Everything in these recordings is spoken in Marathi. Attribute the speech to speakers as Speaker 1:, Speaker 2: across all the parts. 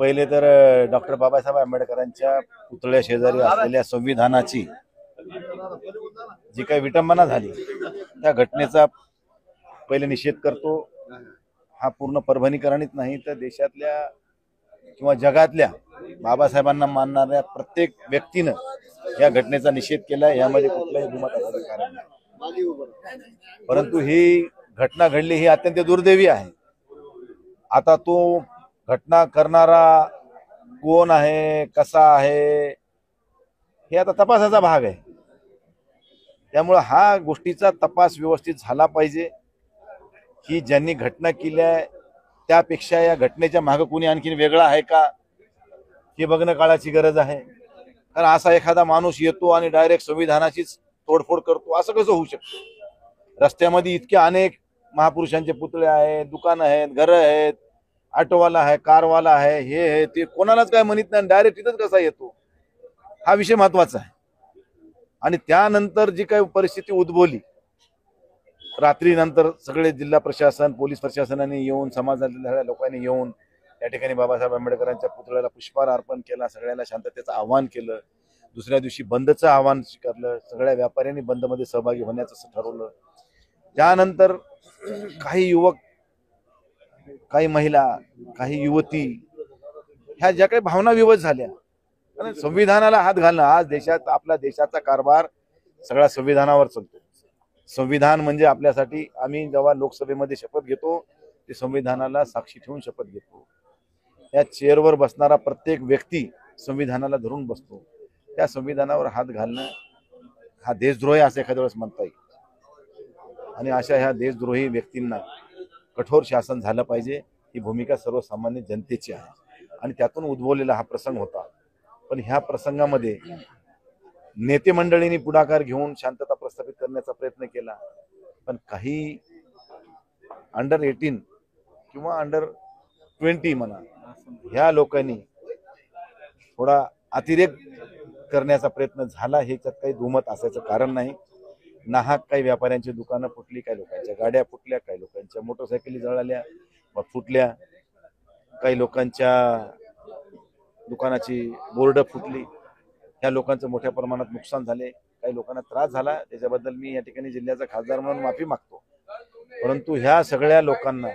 Speaker 1: पहिले तर डॉक्टर बाबासाहेब आंबेडकरांच्या पुतळ्या शेजारी असलेल्या संविधानाची जी काही विटंबना झाली त्या घटनेचा पहिले निषेध करतो। हा पूर्ण परभणीकरणीच नाही तर देशातल्या किंवा जगातल्या बाबासाहेबांना मानणाऱ्या प्रत्येक व्यक्तीनं या घटनेचा निषेध केला। यामध्ये कुठलाही दुमत असण्याचं कारण नाही। परंतु ही घटना घडली ही अत्यंत दुर्दैवी आहे। आता तो घटना करणारा कोण आहे, कसा आहे, हे आता तपासाचा भाग आहे। त्यामुळे हा गोष्टीचा तपास व्यवस्थित झाला पाहिजे की ज्यांनी घटना केली आहे त्यापेक्षा या घटनेच्या मागे कोणी आणखीन वेगळा आहे का हे बघणं काळाची गरज आहे। कारण असा एखादा माणूस येतो आणि डायरेक्ट संविधानाचीच तोडफोड करतो असं कसं होऊ शकतं। रस्त्यामध्ये इतके अनेक महापुरुषांचे पुतळे आहेत, दुकानं आहेत, घरं आहेत, ऑटोवाला आहे, कारवाला आहे, हे ते कोणालाच काय म्हणत नाही, डायरेक्ट तिथंच कसा येतो हा विषय महत्वाचा आहे। आणि त्यानंतर जी काही परिस्थिती उद्भवली रात्री नंतर सगळे जिल्हा प्रशासन, पोलीस प्रशासनाने येऊन, समाजातल्या लोकांनी येऊन या ठिकाणी बाबासाहेब आंबेडकरांच्या पुतळ्याला पुष्पहार अर्पण केला, सगळ्यांना शांततेचं आवाहन केलं। दुसऱ्या दिवशी बंदचं आवाहन स्वीकारलं, सगळ्या व्यापाऱ्यांनी बंदमध्ये सहभागी होण्याचं ठरवलं। त्यानंतर काही युवक, काही महिला, काही युवती ह्या ज्या काही भावना विवश झाल्या, कारण संविधानाला हात घालणं, आज देशात आपला देशाचा कारभार सगळा संविधानावर चालतो। संविधान म्हणजे आपल्यासाठी, आम्ही जेव्हा लोकसभेमध्ये शपथ घेतो ते संविधानाला साक्षी ठेवून शपथ घेतो। या चेअरवर बसणारा प्रत्येक व्यक्ती संविधानाला धरून बसतो। त्या संविधानावर हात घालणं हा देशद्रोही असं एखाद्या वेळेस म्हणता येईल। आणि अशा ह्या देशद्रोही व्यक्तींना कठोर शासन झालं पाहिजे ही भूमिका सर्वसामान्य जनतेची आहे आणि त्यातून उद्भवलेला हा प्रसंग होता। पण ह्या प्रसंगामध्ये नेते मंडळींनी पुढाकार घेऊन शांतता प्रस्थापित करण्याचा प्रयत्न केला, पण काही अंडर 18 किंवा अंडर 20 म्हणा ह्या लोकांनी थोडा अतिरेक करण्याचा प्रयत्न झाला। ह्याच्यात काही दुमत असायचं कारण नाही। नाहक काही व्यापाऱ्यांची दुकानं फुटली, काही लोकांच्या गाड्या फुटल्या, काही लोकांच्या मोटरसायकली जळाल्या व फुटल्या, काही लोकांच्या दुकानाची बोर्ड फुटली, ह्या लोकांचं मोठ्या प्रमाणात नुकसान झाले, काही लोकांना त्रास झाला। त्याच्याबद्दल मी या ठिकाणी जिल्ह्याचा खासदार म्हणून माफी मागतो। परंतु ह्या सगळ्या लोकांना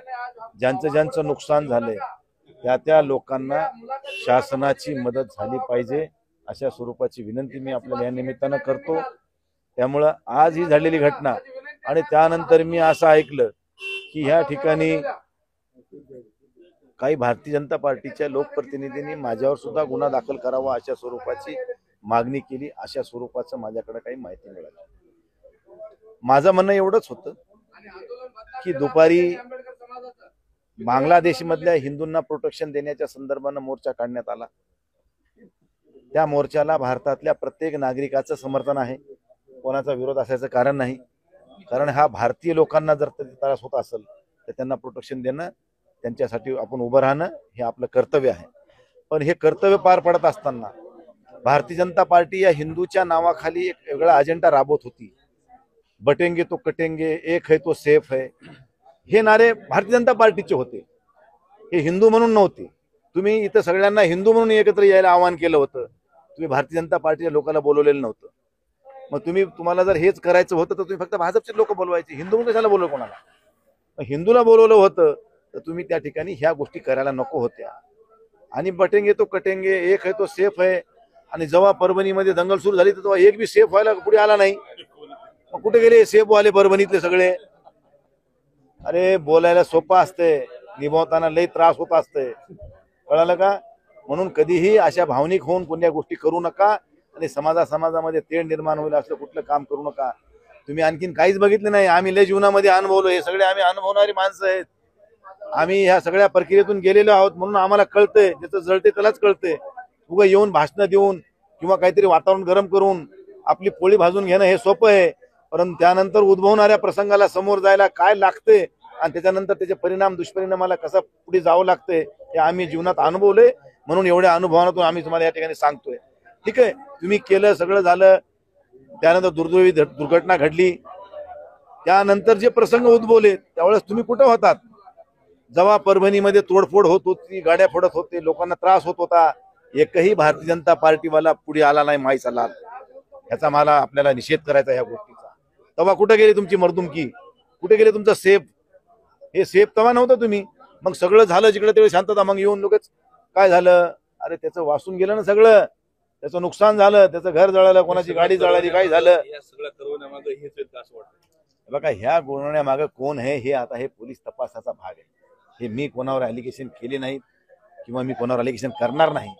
Speaker 1: ज्यांचं नुकसान झालंय त्या लोकांना शासनाची मदत झाली पाहिजे अशा स्वरूपाची विनंती मी आपल्याला या निमित्तानं करतो। त्यामुळं आज ही झालेली घटना आणि त्यानंतर मी असं ऐकलं की ह्या ठिकाणी काही भारतीय जनता पार्टीच्या लोकप्रतिनिधींनी माझ्यावर सुद्धा गुन्हा दाखल करावा अशा स्वरूपाची मागणी केली। अशा स्वरूपाचं माझ्याकडे काही माहिती मिळाली। माझं म्हणणं एवढंच होतं की दुपारी बांगलादेशमधल्या हिंदूंना प्रोटेक्शन देण्याच्या संदर्भानं मोर्चा काढण्यात आला। त्या मोर्चाला भारतातल्या प्रत्येक नागरिकाचं समर्थन आहे, कोणाचा विरोध असायचं कारण नाही। कारण हा भारतीय लोकांना जर त्रास होत असेल तर त्यांना प्रोटेक्शन देणं, त्यांच्यासाठी आपण उभं राहणं हे आपलं कर्तव्य आहे। पण हे कर्तव्य पार पडत असताना भारतीय जनता पार्टी या हिंदूच्या नावाखाली एक वेगळा अजेंडा राबवत होती। बटेंगे तो कटेंगे, एक है तो सेफ है, हे नारे भारतीय जनता पार्टीचे होते, हे हिंदू म्हणून नव्हते। तुम्ही इथं सगळ्यांना हिंदू म्हणून एकत्र यायला आवाहन केलं होतं, तुम्ही भारतीय जनता पार्टीच्या लोकांना बोलवलेलं नव्हतं। मग तुम्हाला जर हेच करायचं होतं तर तुम्ही फक्त भाजपचे लोक बोलवायचे, हिंदू म्हणून कशाला बोलवलं कोणाला? हिंदूला बोलवलं होतं तर तुम्ही त्या ठिकाणी ह्या गोष्टी करायला नको होत्या। आणि बटेंगे तो कटेंगे, एक है तो सेफ है, आणि जेव्हा परभणीमध्ये दंगल सुरू झाली तर तेव्हा एक बी सेफ व्हायला पुढे आला नाही। मग कुठे गेले सेफ वाले परभणीतले सगळे? अरे बोलायला सोपं असते, निभावताना लई त्रास होत असते, कळालं का? म्हणून कधीही अशा भावनिक होऊन कोणत्या गोष्टी करू नका आणि समाजामध्ये तेढ निर्माण होईल असं कुठलं काम करू नका। तुम्ही आणखीन काहीच बघितलं नाही, आम्ही लय जीवनामध्ये अनुभवलो, हे सगळे आम्ही अनुभवणारी माणसं आहेत। आम्ही ह्या सगळ्या प्रक्रियेतून गेलेलो आहोत म्हणून आम्हाला कळतंय, ज्याचं जळते त्यालाच कळतंय। उगा येऊन भाषणं देऊन किंवा काहीतरी वातावरण गरम करून आपली पोळी भाजून घेणं हे सोपं आहे, परंतु त्यानंतर उद्भवणाऱ्या प्रसंगाला समोर जायला काय लागते आणि त्याच्यानंतर त्याचे परिणाम, दुष्परिणामाला कसं पुढे जावं लागते हे आम्ही जीवनात अनुभवले। म्हणून एवढ्या अनुभवातून आम्ही तुम्हाला या ठिकाणी सांगतोय। ठीक आहे, तुम्ही केलं, सगळं झालं, त्यानंतर दुर्दैवी दुर्घटना घडली, त्यानंतर जे प्रसंग उद्भवले त्यावेळेस तुम्ही कुठं होतात? जेव्हा परभणीमध्ये तोडफोड होत होती, गाड्या फोडत होते, लोकांना त्रास होत होता, एकही भारतीय जनता पार्टीवाला पुढे आला नाही माईचा लाल. ह्याचा मला आपल्याला निषेध करायचा ह्या गोष्टीचा. तेव्हा कुठे गेली तुमची मर्दुमकी, कुठे गेले तुमचं सेफ? हे सेफ तेव्हा नव्हतं तुम्ही. मग सगळं झालं जिकडे तिकडे शांतता, मग येऊन लोकच काय झालं, अरे त्याचं वासून गेलं ना सगळं, त्याचं नुकसान झालं, त्याचं घर जळालं, कोणाची गाडी जळाली, काय झालं. बघा ह्या गोळण्यामागे कोण आहे हे आता हे पोलीस तपासाचा भाग आहे. हे मी कोणावर ॲलिगेशन केले नाहीत किंवा मी कोणावर ॲलिगेशन करणार नाही,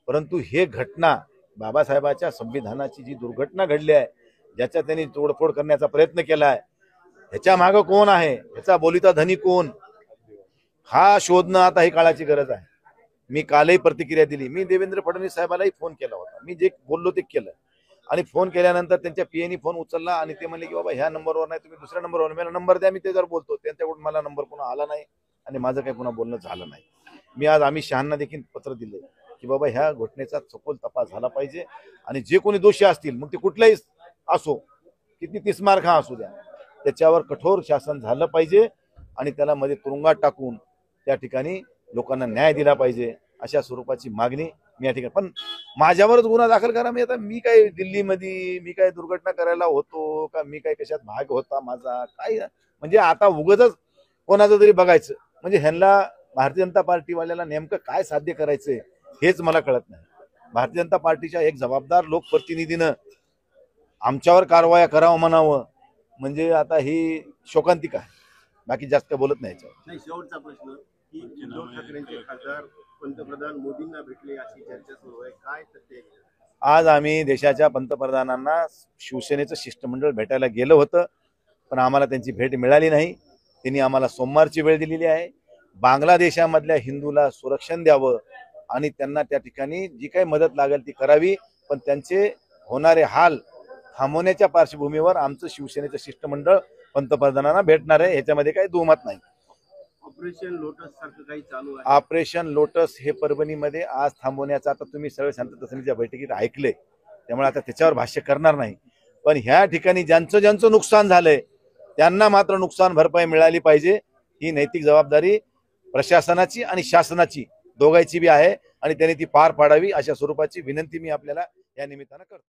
Speaker 1: परंतु हे घटना बाबासाहेबांच्या संविधानाची जी दुर्घटना घडली आहे, ज्याच्या त्यांनी तोडफोड करण्याचा प्रयत्न केला आहे, ह्याच्या मागे कोण आहे, ह्याचा बोलीचा धनी कोण, हा शोधणं आता ही काळाची गरज आहे. मी कालही प्रतिक्रिया दिली. मी देवेंद्र फडणवीस साहेबांनाही फोन केला होता. मी जे बोललो ते केलं आणि फोन केल्यानंतर त्यांच्या पीएनी फोन उचलला आणि ते म्हणले की बाबा ह्या नंबरवर नाही, तुम्ही दुसऱ्या नंबरवर, मला नंबर द्या, मी त्याच्यावर बोलतो. त्यांच्याकडून मला नंबर पुन्हा आला नाही आणि माझं काही पुन्हा बोलणं झालं नाही. मी आज अमित शहांना देखील पत्र दिले की बाबा ह्या घटनेचा सखोल तपास झाला पाहिजे आणि जे कोणी दोषी असतील, मग ते कुठलाही असो, किती 30 मार्क असू द्या, त्याच्यावर कठोर शासन झालं पाहिजे आणि त्याला मध्ये तुरुंगात टाकून त्या ठिकाणी लोकांना न्याय दिला पाहिजे, अशा स्वरूपाची मागणी मी या ठिकाणी. पण माझ्यावरच गुन्हा दाखल करा. मी आता मी काय दिल्लीमध्ये मी काय दुर्घटना करायला होतो का, मी काय कशात भाग होता माझा काय, म्हणजे आता उगाचच कोणाचं तरी बघायचं. म्हणजे ह्यांना भारतीय जनता पार्टीवाल्याला नेमकं काय साध्य करायचंय हेच मला कळत नाही. भारतीय जनता पार्टीच्या एक जबाबदार लोकप्रतिनिधीनं आमच्यावर कारवाया करावं म्हणावं म्हणजे आता ही शोकांतिका आहे. बाकी जास्त बोलत नाही याच्यावर.
Speaker 2: शेवटचा प्रश्न की उद्धव ठाकरेंचे खासदार पंतप्रधान मोदींना भेटले अशी चर्चा सुरू आहे, काय तथ्य?
Speaker 1: आज आम्ही देशाच्या पंतप्रधानांना शिवसेनेचं शिष्टमंडळ भेटायला गेलं होतं, पण आम्हाला त्यांची भेट मिळाली नाही. त्यांनी आम्हाला सोमवारची वेळ दिलेली आहे. बांगलादेशामधल्या हिंदूला संरक्षण द्यावं आणि त्यांना त्या ठिकाणी जी काही मदत लागेल ती करावी, पण त्यांचे होणारे हाल थांबवण्याच्या पार्श्वभूमीवर आमचं शिवसेनेचं शिष्टमंडळ पंतप्रधानांना भेटणार आहे, ह्याच्यामध्ये काही दुमत नाही.
Speaker 2: ऑपरेशन लोटस सारखं काही चालू आहे?
Speaker 1: ऑपरेशन लोटस हे परभणीमध्ये आज थांबवण्याचं आता तुम्ही सगळं शांतता समितीच्या बैठकीत ऐकलंय, त्यामुळे आता त्याच्यावर भाष्य करणार नाही. पण ह्या ठिकाणी ज्यांचं नुकसान झालंय त्यांना मात्र नुकसान भरपाई मिळाली पाहिजे. ही नैतिक जबाबदारी प्रशासनाची आणि शासनाची दोघांची बी आहे आणि त्यांनी ती पार पाडावी, अशा स्वरूपाची विनंती मी आपल्याला या निमित्तानं करतो.